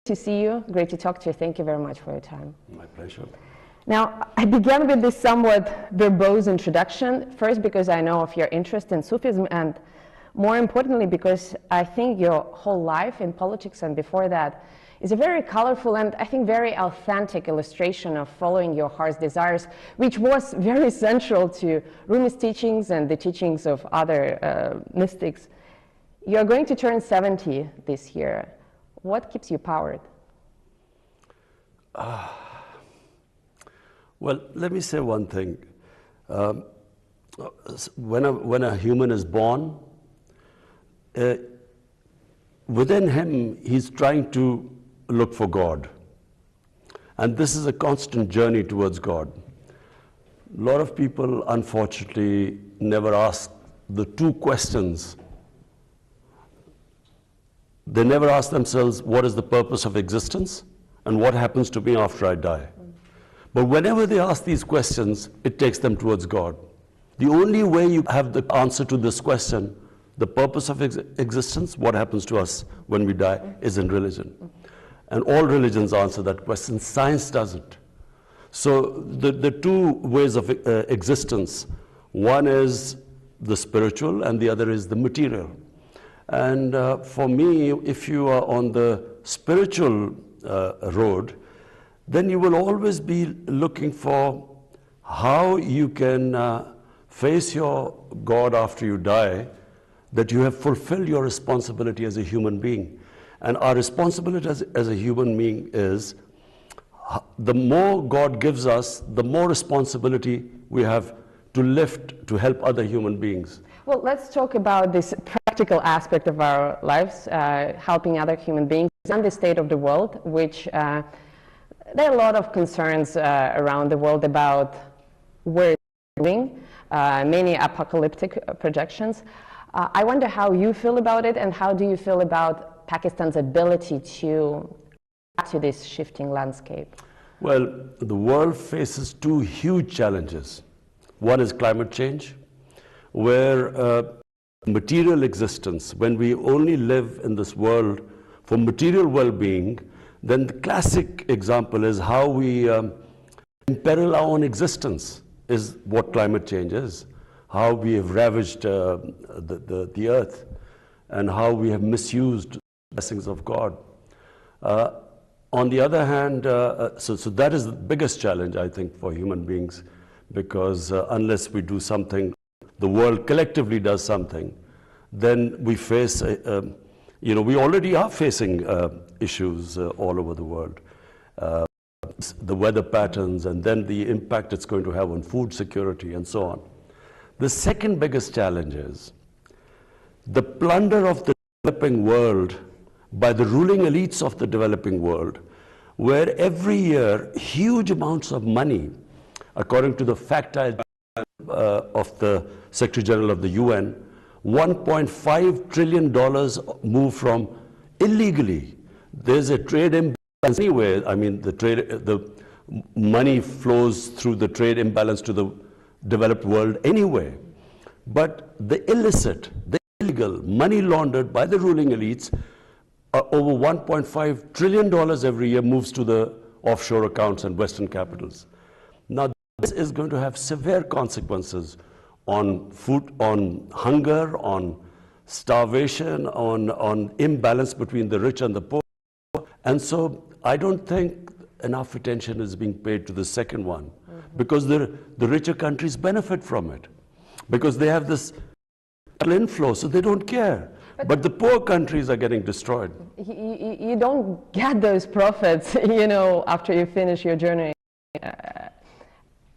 to see you. Great to talk to you. Thank you very much for your time. My pleasure. Now, I began with this somewhat verbose introduction, first because I know of your interest in Sufism, and more importantly because I think your whole life in politics and before that is a very colorful and I think very authentic illustration of following your heart's desires, which was very central to Rumi's teachings and the teachings of other mystics. You're going to turn 70 this year. What keeps you powered? Well, let me say one thing. When a human is born, within him, he's trying to look for God. And this is a constant journey towards God. A lot of people, unfortunately, never ask the two questions. They never ask themselves, what is the purpose of existence? And what happens to me after I die? But whenever they ask these questions, it takes them towards God. The only way you have the answer to this question, the purpose of existence, what happens to us when we die, is in religion. And all religions answer that question. Science doesn't. So the two ways of existence, one is the spiritual and the other is the material. And for me, if you are on the spiritual road, then you will always be looking for how you can face your God after you die, that you have fulfilled your responsibility as a human being. And our responsibility as a human being is, the more God gives us, the more responsibility we have to lift to help other human beings. Well, let's talk about this practical aspect of our lives, helping other human beings and the state of the world, which there are a lot of concerns around the world about where it's going, many apocalyptic projections. I wonder how you feel about it, and how do you feel about Pakistan's ability to adapt to this shifting landscape? Well, the world faces two huge challenges. One is climate change, where material existence, when we only live in this world for material well-being, then the classic example is how we imperil our own existence, is what climate change is. How we have ravaged the earth, and how we have misused the blessings of God. On the other hand, so that is the biggest challenge, I think, for human beings, because unless we do something, the world collectively does something, then we face, we already are facing issues all over the world. The weather patterns, and then the impact it's going to have on food security, and so on. The second biggest challenge is the plunder of the developing world by the ruling elites of the developing world, where every year huge amounts of money, according to the factile of the Secretary General of the UN, $1.5 trillion move from illegally. There's a trade imbalance anyway. I mean, the money flows through the trade imbalance to the developed world anyway. But the illicit, the illegal, money laundered by the ruling elites, over $1.5 trillion every year moves to the offshore accounts and Western capitals. Now, this is going to have severe consequences on food, on hunger, on starvation, on imbalance between the rich and the poor. And so I don't think enough attention is being paid to the second one, because the richer countries benefit from it, because they have this inflow, so they don't care. But the poor countries are getting destroyed. You don't get those profits, after you finish your journey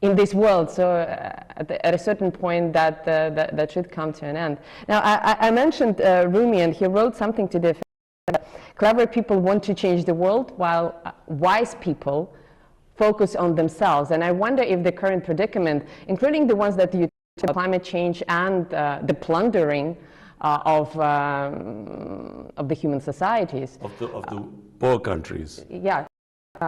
in this world. So at a certain point, that should come to an end. Now, I mentioned Rumi, and he wrote something to the effect that clever people want to change the world, while wise people focus on themselves. And I wonder if the current predicament, including the ones that you talk about, climate change and the plundering of the human societies. Of the poor countries. Yeah.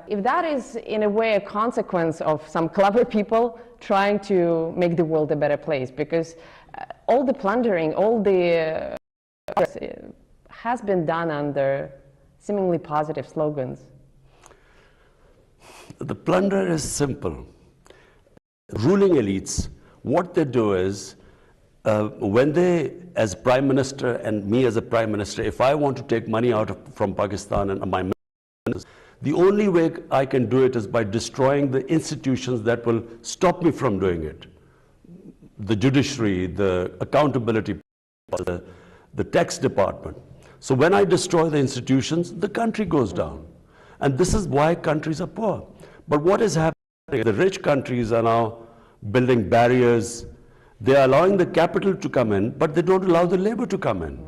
If that is, in a way, a consequence of some clever people trying to make the world a better place, because all the plundering, all the has been done under seemingly positive slogans? The plunder is simple. Ruling elites, what they do is, when they, as Prime Minister and me as a Prime Minister, if I want to take money from Pakistan and my ministers, the only way I can do it is by destroying the institutions that will stop me from doing it. The judiciary, the accountability, the tax department. So when I destroy the institutions, the country goes down. And this is why countries are poor. But what is happening? The rich countries are now building barriers. They are allowing the capital to come in, but they don't allow the labor to come in.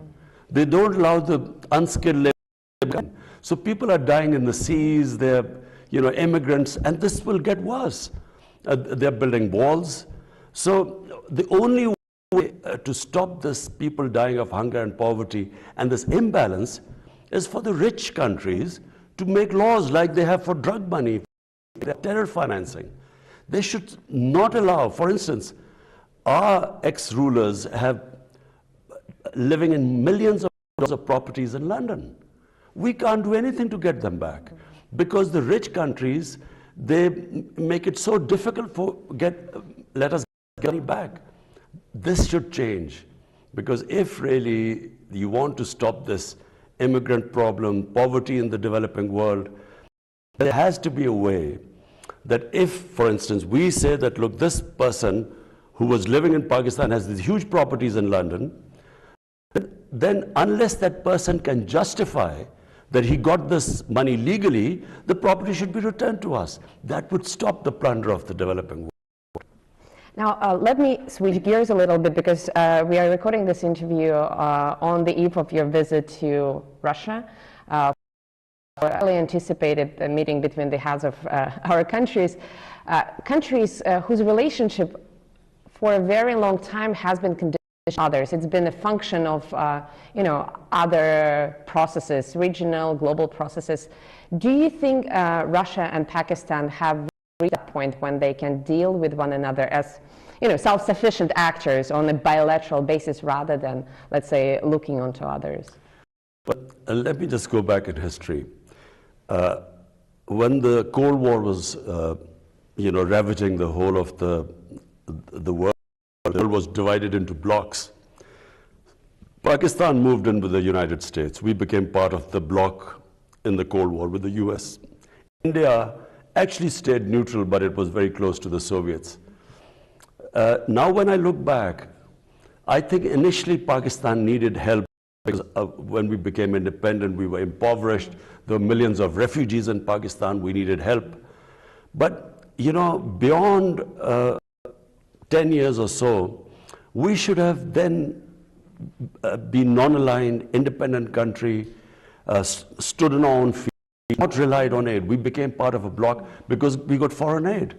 They don't allow the unskilled labor to come in. So people are dying in the seas, they're immigrants, and this will get worse. They're building walls. So the only way to stop this people dying of hunger and poverty and this imbalance is for the rich countries to make laws like they have for drug money, terror financing. They should not allow, for instance, our ex-rulers have living in millions of dollars of properties in London. We can't do anything to get them back because the rich countries, they make it so difficult for let us get money back. This should change because if really you want to stop this immigrant problem, poverty in the developing world, there has to be a way that if, for instance, we say that, look, this person who was living in Pakistan has these huge properties in London, then unless that person can justify that he got this money legally, the property should be returned to us. That would stop the plunder of the developing world. Now, let me switch gears a little bit because we are recording this interview on the eve of your visit to Russia. For early anticipated meeting between the heads of our countries, whose relationship for a very long time has been conditioned to others. It's been a function of other processes, regional, global processes. Do you think Russia and Pakistan have reached that point when they can deal with one another as self-sufficient actors on a bilateral basis rather than, let's say, looking onto others? But let me just go back in history. When the Cold War was, ravaging the whole of the world was divided into blocks. Pakistan moved in with the United States. We became part of the bloc in the Cold War with the US. India actually stayed neutral, but it was very close to the Soviets. Now when I look back, I think initially Pakistan needed help because when we became independent, we were impoverished. There were millions of refugees in Pakistan. We needed help. But, beyond 10 years or so, we should have then been non-aligned, independent country, stood on our own feet, not relied on aid. We became part of a bloc because we got foreign aid.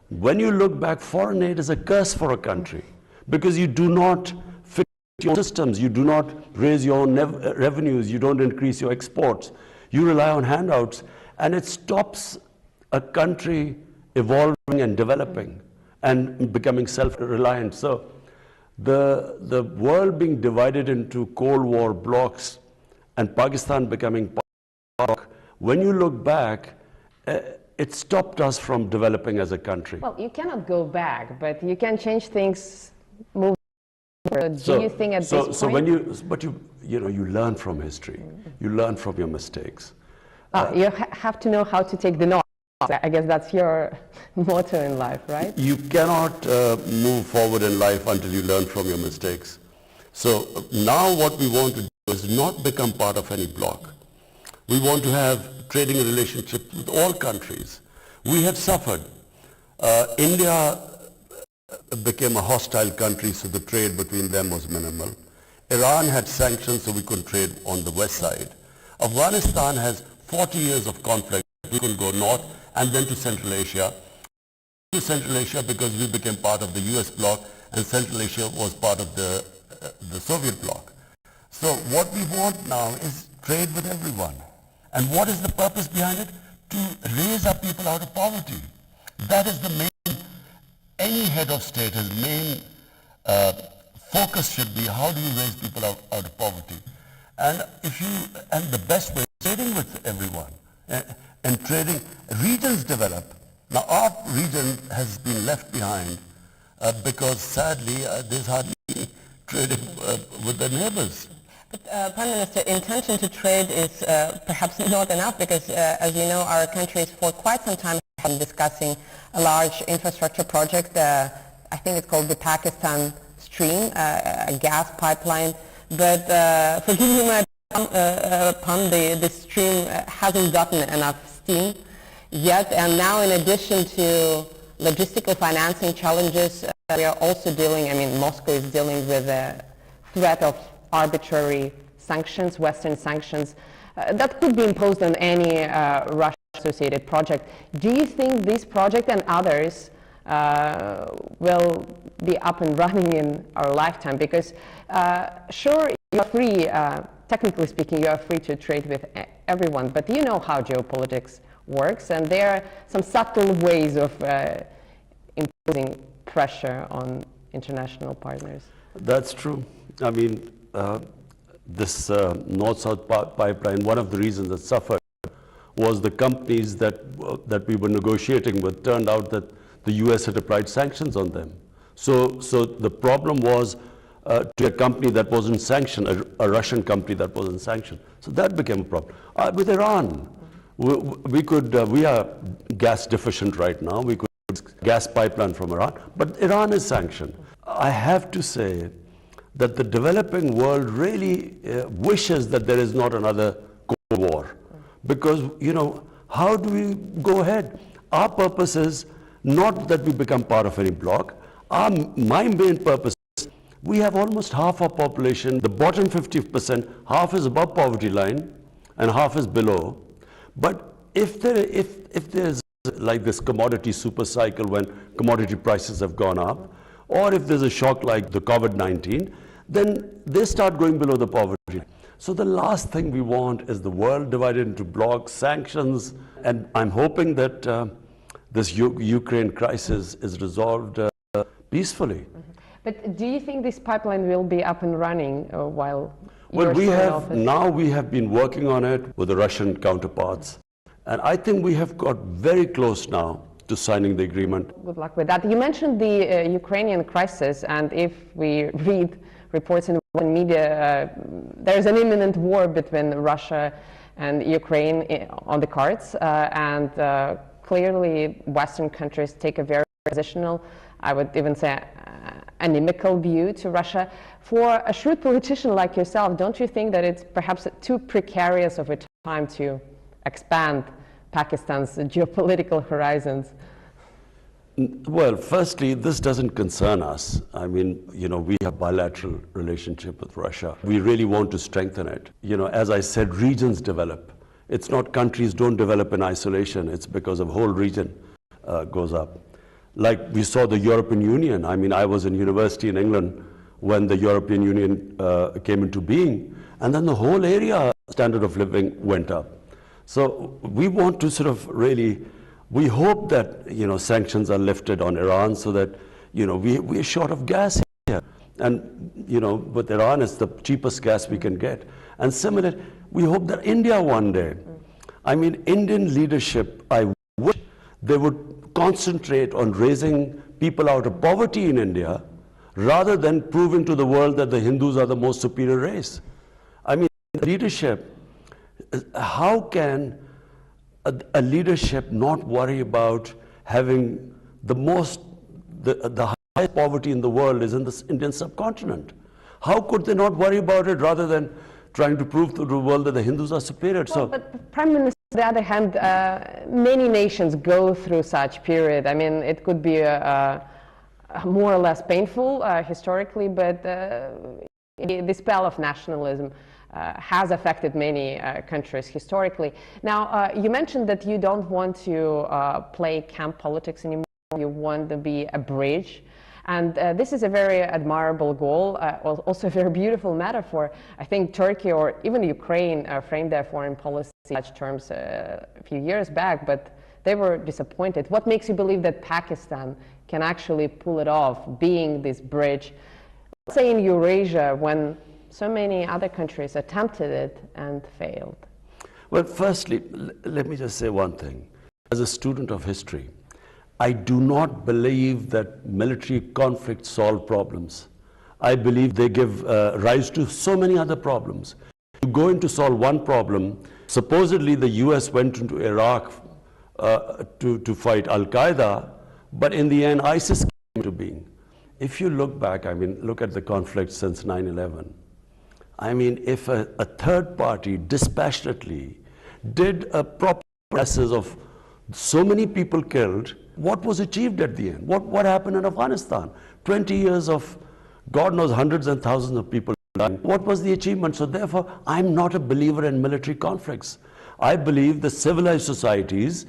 When you look back, foreign aid is a curse for a country because you do not fix your systems, you do not raise your own revenues, you don't increase your exports, you rely on handouts, and it stops a country evolving and developing and becoming self-reliant. So the world being divided into Cold War blocks and Pakistan becoming part of the bloc, when you look back, it stopped us from developing as a country. Well, you cannot go back, but you can change things, move forward. Do you think at this point? So when you learn from history, you learn from your mistakes. You have to know how to take the notes. I guess that's your motto in life, right? You cannot move forward in life until you learn from your mistakes. So now what we want to do is not become part of any bloc. We want to have trading relationships with all countries. We have suffered. India became a hostile country, so the trade between them was minimal. Iran had sanctions, so we couldn't trade on the west side. Afghanistan has 40 years of conflict. We couldn't go north and then to Central Asia. To Central Asia because we became part of the US bloc and Central Asia was part of the Soviet bloc. So what we want now is trade with everyone. And what is the purpose behind it? To raise our people out of poverty. That is the main, any head of state, his main focus should be how do you raise people out of poverty. And the best way trading with everyone and trading. Regions develop. Now our region has been left behind because sadly there's hardly trading with the neighbors. But Prime Minister, intention to trade is perhaps not enough because, as you know, our countries for quite some time have been discussing a large infrastructure project. I think it's called the Pakistan Stream, a gas pipeline. But forgive me my pun, the stream hasn't gotten enough steam yet. And now, in addition to logistical financing challenges, we are also dealing, I mean, Moscow is dealing with the threat of arbitrary sanctions, Western sanctions, that could be imposed on any Russia-associated project. Do you think this project and others will be up and running in our lifetime? Because sure, you're free, technically speaking, you are free to trade with everyone, but you know how geopolitics works, and there are some subtle ways of imposing pressure on international partners. That's true. I mean, this North-South pipeline, one of the reasons it suffered was the companies that we were negotiating with turned out that the US had applied sanctions on them. So the problem was to a company that wasn't sanctioned, a Russian company that wasn't sanctioned. So that became a problem. With Iran, we are gas deficient right now. We could gas pipeline from Iran, but Iran is sanctioned. I have to say that the developing world really wishes that there is not another Cold War. Because, you know, how do we go ahead? Our purpose is not that we become part of any bloc. My main purpose is we have almost half our population, the bottom 50%, half is above poverty line and half is below. But if there's like this commodity super cycle when commodity prices have gone up, or if there's a shock like the COVID-19, then they start going below the poverty line. So the last thing we want is the world divided into blocs, sanctions, and I'm hoping that this Ukraine crisis is resolved peacefully. But do you think this pipeline will be up and running while well, you're still in office? Now we have been working on it with the Russian counterparts, and I think we have got very close now to signing the agreement. Good luck with that. You mentioned the Ukrainian crisis, and if we read reports in the media, there's an imminent war between Russia and Ukraine on the cards, and clearly Western countries take a very positional, I would even say inimical view to Russia. For a shrewd politician like yourself, don't you think that it's perhaps too precarious of a time to expand Pakistan's geopolitical horizons? Well, firstly, this doesn't concern us. I mean, you know, we have bilateral relationship with Russia. We really want to strengthen it. You know, as I said, regions develop. It's not countries don't develop in isolation. It's because a whole region goes up. Like we saw the European Union. I mean, I was in university in England when the European Union came into being, and then the whole area standard of living went up. So we want to sort of really, we hope that, you know, sanctions are lifted on Iran so that, you know, we're short of gas here. And, you know, with Iran, it's the cheapest gas we can get. And similarly, we hope that India one day, I mean, Indian leadership, I wish they would concentrate on raising people out of poverty in India rather than proving to the world that the Hindus are the most superior race. I mean, leadership, how can a leadership not worry about having the highest poverty in the world is in the Indian subcontinent? How could they not worry about it rather than trying to prove to the world that the Hindus are superior? Well, but Prime Minister, on the other hand, many nations go through such period. I mean, it could be more or less painful historically, but the spell of nationalism has affected many countries historically. Now, you mentioned that you don't want to play camp politics anymore. You want to be a bridge. And this is a very admirable goal, also a very beautiful metaphor. I think Turkey or even Ukraine framed their foreign policy in such terms a few years back, but they were disappointed. What makes you believe that Pakistan can actually pull it off, being this bridge, let's say in Eurasia, when so many other countries attempted it and failed? Well, firstly, let me just say one thing. As a student of history, I do not believe that military conflicts solve problems. I believe they give rise to so many other problems. You go in to solve one problem. Supposedly, the US went into Iraq to fight Al-Qaeda, but in the end, ISIS came into being. If you look back, I mean, look at the conflict since 9/11. I mean, if a third party dispassionately did a proper analysis of so many people killed, what was achieved at the end? What happened in Afghanistan? 20 years of, God knows, hundreds and thousands of people dying. What was the achievement? So therefore, I'm not a believer in military conflicts. I believe that civilized societies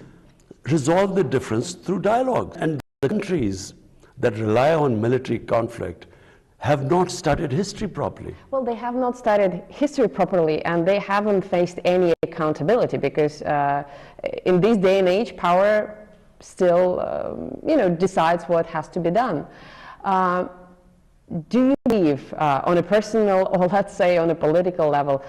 resolve the difference through dialogue. And the countries that rely on military conflict have not studied history properly. Well, they have not studied history properly, and they haven't faced any accountability, because in this day and age, power still, decides what has to be done. Do you believe, on a personal, or let's say on a political level,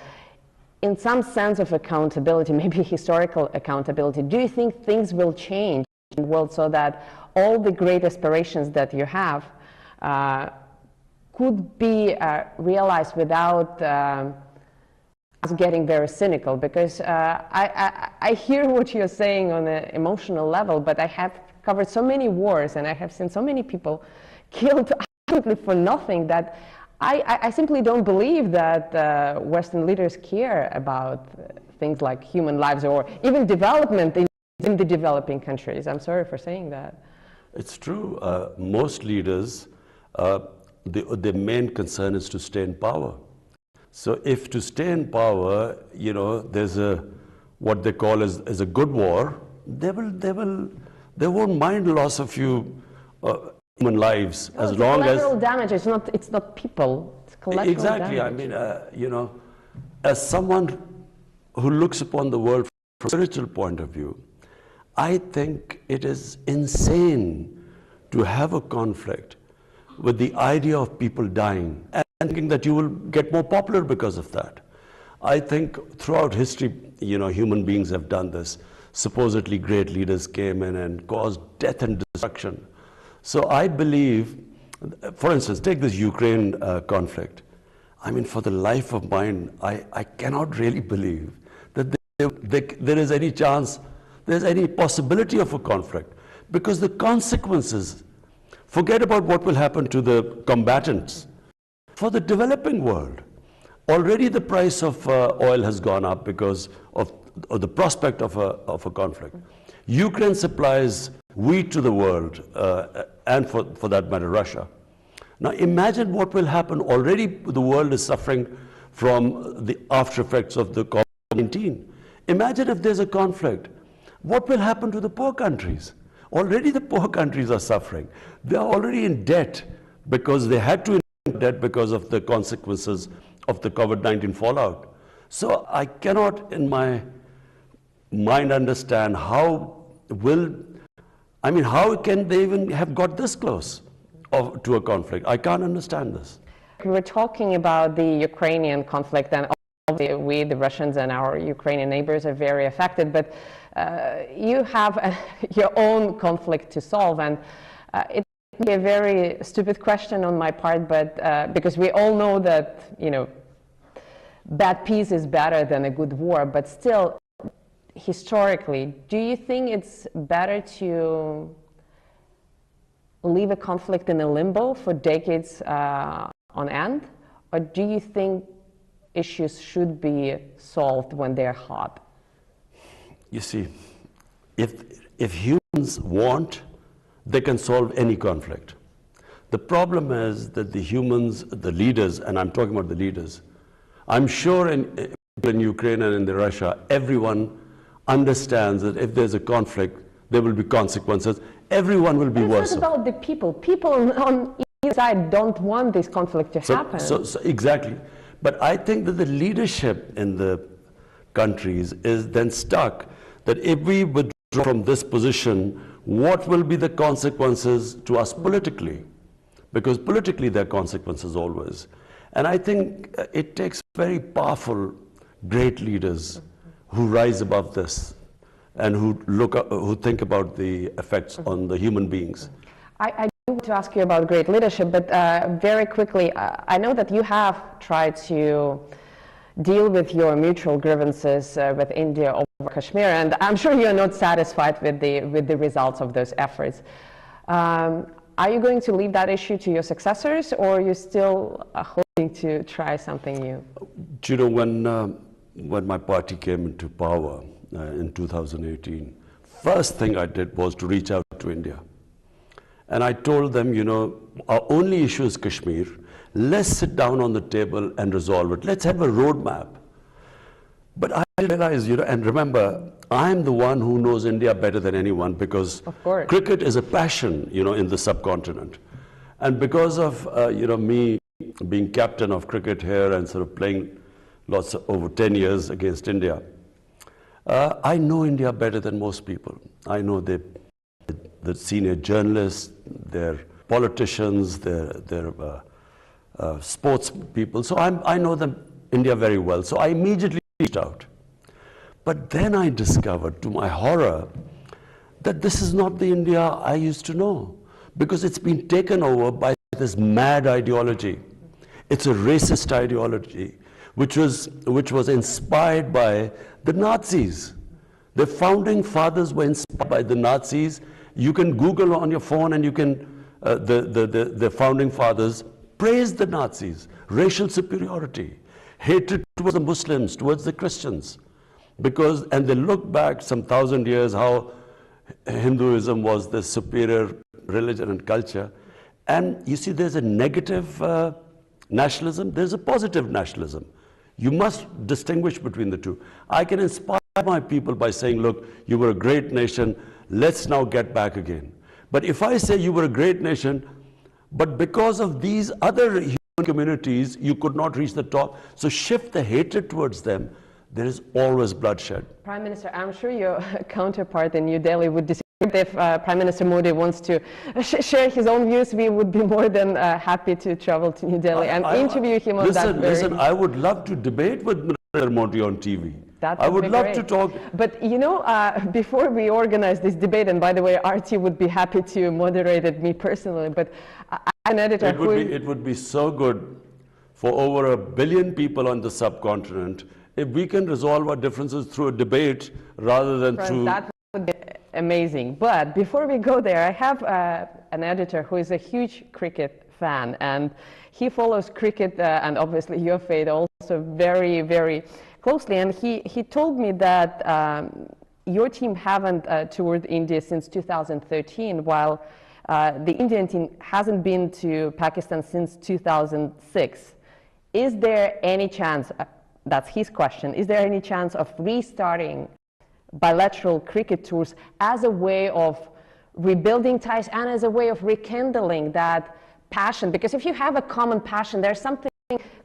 in some sense of accountability, maybe historical accountability, do you think things will change in the world so that all the great aspirations that you have could be realized without us getting very cynical? Because I hear what you're saying on an emotional level, but I have covered so many wars and I have seen so many people killed absolutely for nothing that I simply don't believe that Western leaders care about things like human lives or even development in the developing countries. I'm sorry for saying that. It's true. Most leaders, the main concern is to stay in power. So if to stay in power, there's what they call as a good war, they won't mind loss of few human lives, as long as collateral damage. It's not people. It's collateral exactly. damage. I mean, as someone who looks upon the world from a spiritual point of view, I think it is insane to have a conflict with the idea of people dying and thinking that you will get more popular because of that. I think throughout history, human beings have done this. Supposedly great leaders came in and caused death and destruction. So I believe, for instance, take this Ukraine conflict. I mean, for the life of mine, I cannot really believe that there is any chance, there's any possibility of a conflict, because the consequences, forget about what will happen to the combatants. For the developing world, already the price of oil has gone up because of the prospect of a conflict. Ukraine supplies wheat to the world, and for that matter, Russia. Now imagine what will happen. Already the world is suffering from the after effects of the COVID-19. Imagine if there's a conflict. What will happen to the poor countries? Already the poor countries are suffering. They are already in debt because they had to in debt because of the consequences of the COVID-19 fallout. So I cannot in my mind understand how can they even have got this close to a conflict? I can't understand this. We're talking about the Ukrainian conflict, and obviously we, the Russians and our Ukrainian neighbors, are very affected, but you have your own conflict to solve, and it may be a very stupid question on my part, but because we all know that, bad peace is better than a good war, but still, historically, do you think it's better to leave a conflict in a limbo for decades on end, or do you think issues should be solved when they're hot? You see, if humans want, they can solve any conflict. The problem is that the humans, the leaders, and I'm talking about the leaders, I'm sure in Ukraine and in Russia, everyone understands that if there's a conflict, there will be consequences. Everyone will be worse. It's not about the people. People on either side don't want this conflict to happen. So exactly. But I think that the leadership in the countries is then stuck that if we withdraw from this position, what will be the consequences to us politically? Because politically there are consequences always. And I think it takes very powerful, great leaders who rise above this and who think about the effects on the human beings. I do want to ask you about great leadership, but very quickly, I know that you have tried to deal with your mutual grievances with India over Kashmir, and I'm sure you're not satisfied with the results of those efforts. Are you going to leave that issue to your successors, or are you still hoping to try something new? You know, when my party came into power in 2018, first thing I did was to reach out to India. And I told them, you know, our only issue is Kashmir. Let's sit down on the table and resolve it. Let's have a roadmap. But I realized, you know, and remember, I'm the one who knows India better than anyone, because cricket is a passion, you know, in the subcontinent. And because of, you know, me being captain of cricket here and sort of playing over 10 years against India, I know India better than most people. I know the senior journalists, their politicians, their sports people. So I know India very well. So I immediately reached out. But then I discovered, to my horror, that this is not the India I used to know, because it's been taken over by this mad ideology. It's a racist ideology, which was inspired by the Nazis. The founding fathers were inspired by the Nazis. You can Google on your phone, and you can, the founding fathers praised the Nazis, racial superiority, hatred towards the Muslims, towards the Christians. And they look back some 1,000 years how Hinduism was the superior religion and culture. And you see, there's a negative nationalism, there's a positive nationalism. You must distinguish between the two. I can inspire my people by saying, look, you were a great nation, let's now get back again. But if I say you were a great nation, but because of these other human communities, you could not reach the top, so shift the hatred towards them, there is always bloodshed. Prime Minister, I'm sure your counterpart in New Delhi would disagree. If Prime Minister Modi wants to share his own views, we would be more than happy to travel to New Delhi and interview him on that. Listen, I would love to debate with Mr. Modi on TV. I would love to talk. But you know, before we organize this debate, and by the way, RT would be happy to moderate it, me personally, but an editor it would be so good for over 1 billion people on the subcontinent if we can resolve our differences through a debate rather than through... That would be amazing. But before we go there, I have an editor who is a huge cricket fan, and he follows cricket and obviously your fate also very, very closely. And he told me that your team haven't toured India since 2013, while the Indian team hasn't been to Pakistan since 2006. Is there any chance, that's his question, is there any chance of restarting bilateral cricket tours as a way of rebuilding ties and as a way of rekindling that passion? Because if you have a common passion, there's something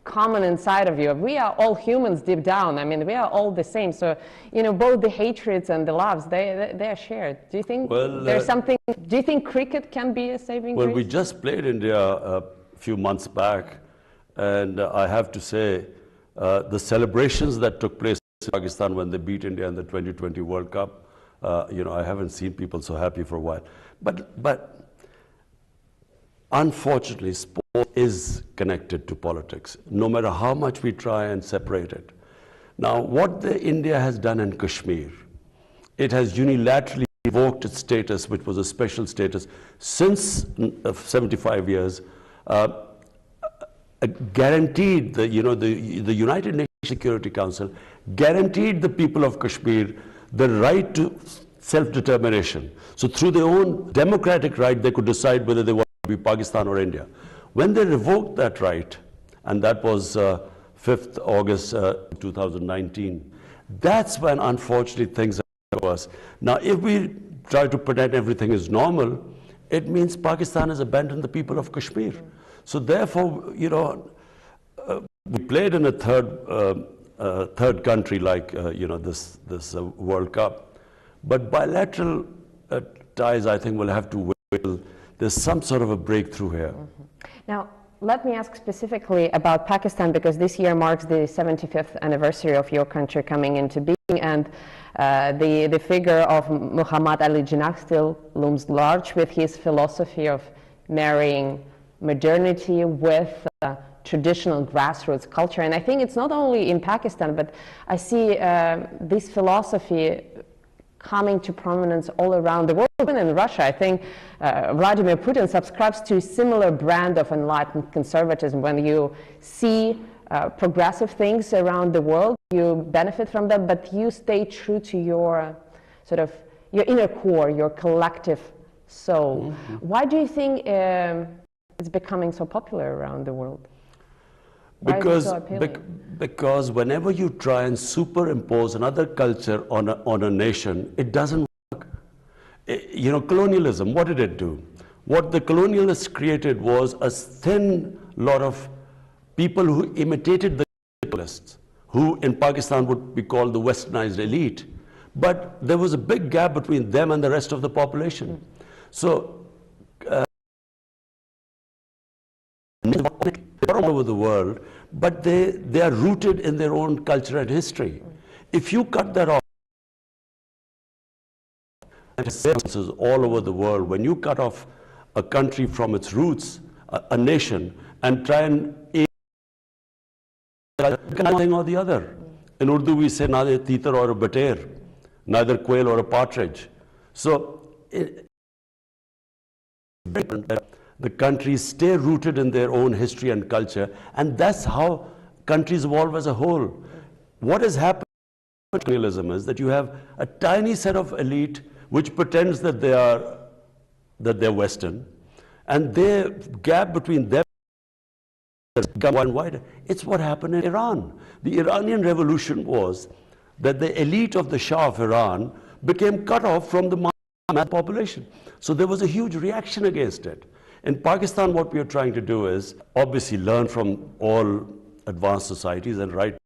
common inside of you. We are all humans deep down. I mean, we are all the same. So, you know, both the hatreds and the loves, they are shared. Do you think there's something, do you think cricket can be a saving grace? Well, we just played India a few months back, and I have to say, the celebrations that took place in Pakistan when they beat India in the 2020 World Cup, you know, I haven't seen people so happy for a while. But unfortunately, sport is connected to politics, no matter how much we try and separate it. Now, what India has done in Kashmir, it has unilaterally revoked its status, which was a special status, since 75 years, guaranteed the United Nations Security Council guaranteed the people of Kashmir the right to self-determination. So through their own democratic right, they could decide whether they want to be Pakistan or India. When they revoked that right, and that was 5th August 2019, that's when unfortunately things are worse. Now, if we try to pretend everything is normal, it means Pakistan has abandoned the people of Kashmir. So therefore, you know, we played in a third country like, you know, this World Cup. But bilateral ties, I think, will have to wait till there's some sort of a breakthrough here. Now, let me ask specifically about Pakistan, because this year marks the 75th anniversary of your country coming into being, and the figure of Muhammad Ali Jinnah still looms large with his philosophy of marrying modernity with traditional grassroots culture. And I think it's not only in Pakistan, but I see this philosophy coming to prominence all around the world. Even in Russia, I think Vladimir Putin subscribes to a similar brand of enlightened conservatism. When you see progressive things around the world, you benefit from them, but you stay true to your sort of your inner core, your collective soul. Mm-hmm. Why do you think it's becoming so popular around the world? Because whenever you try and superimpose another culture on a nation, it doesn't work. You know, colonialism, what did it do? What the colonialists created was a thin lot of people who imitated the colonialists, who in Pakistan would be called the westernized elite. But there was a big gap between them and the rest of the population. So, all over the world, but they are rooted in their own culture and history. If you cut that off, all over the world, when you cut off a country from its roots, a nation, and try and one thing or the other. In Urdu we say neither teeter or a bater, neither quail or a partridge. So the countries stay rooted in their own history and culture, and that's how countries evolve as a whole. What has happened with colonialism is that you have a tiny set of elite which pretends that they're Western, and the gap between them has become wider. It's what happened in Iran. The Iranian Revolution was that the elite of the Shah of Iran became cut off from the mass population. So there was a huge reaction against it. In Pakistan, what we are trying to do is obviously learn from all advanced societies and right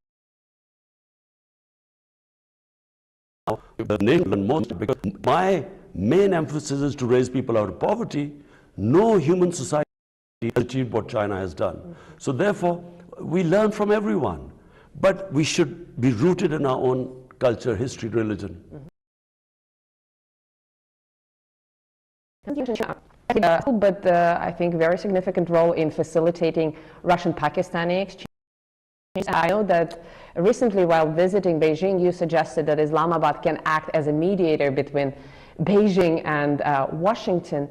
now the nation most, because my main emphasis is to raise people out of poverty. No human society has achieved what China has done. So therefore, we learn from everyone, but we should be rooted in our own culture, history, religion. But I think very significant role in facilitating Russian-Pakistani exchange. I know that recently while visiting Beijing, you suggested that Islamabad can act as a mediator between Beijing and Washington.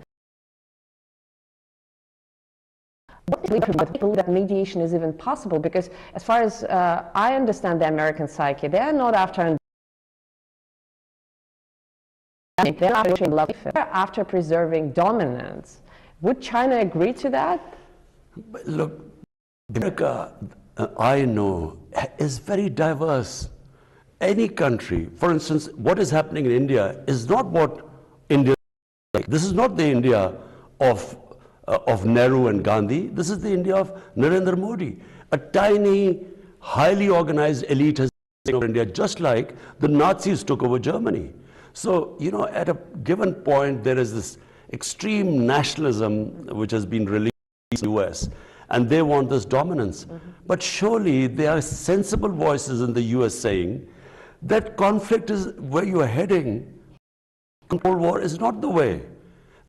What is that mediation is even possible? Because as far as I understand the American psyche, they are not after after preserving dominance. Would China agree to that? Look, America, I know, is very diverse. Any country, for instance, what is happening in India is not what India is like. This is not the India of Nehru and Gandhi. This is the India of Narendra Modi. A tiny, highly organized elite has taken over India, just like the Nazis took over Germany. So, you know, at a given point, there is this extreme nationalism which has been released in the US, and they want this dominance. But surely there are sensible voices in the US saying that conflict is where you are heading. Cold War is not the way.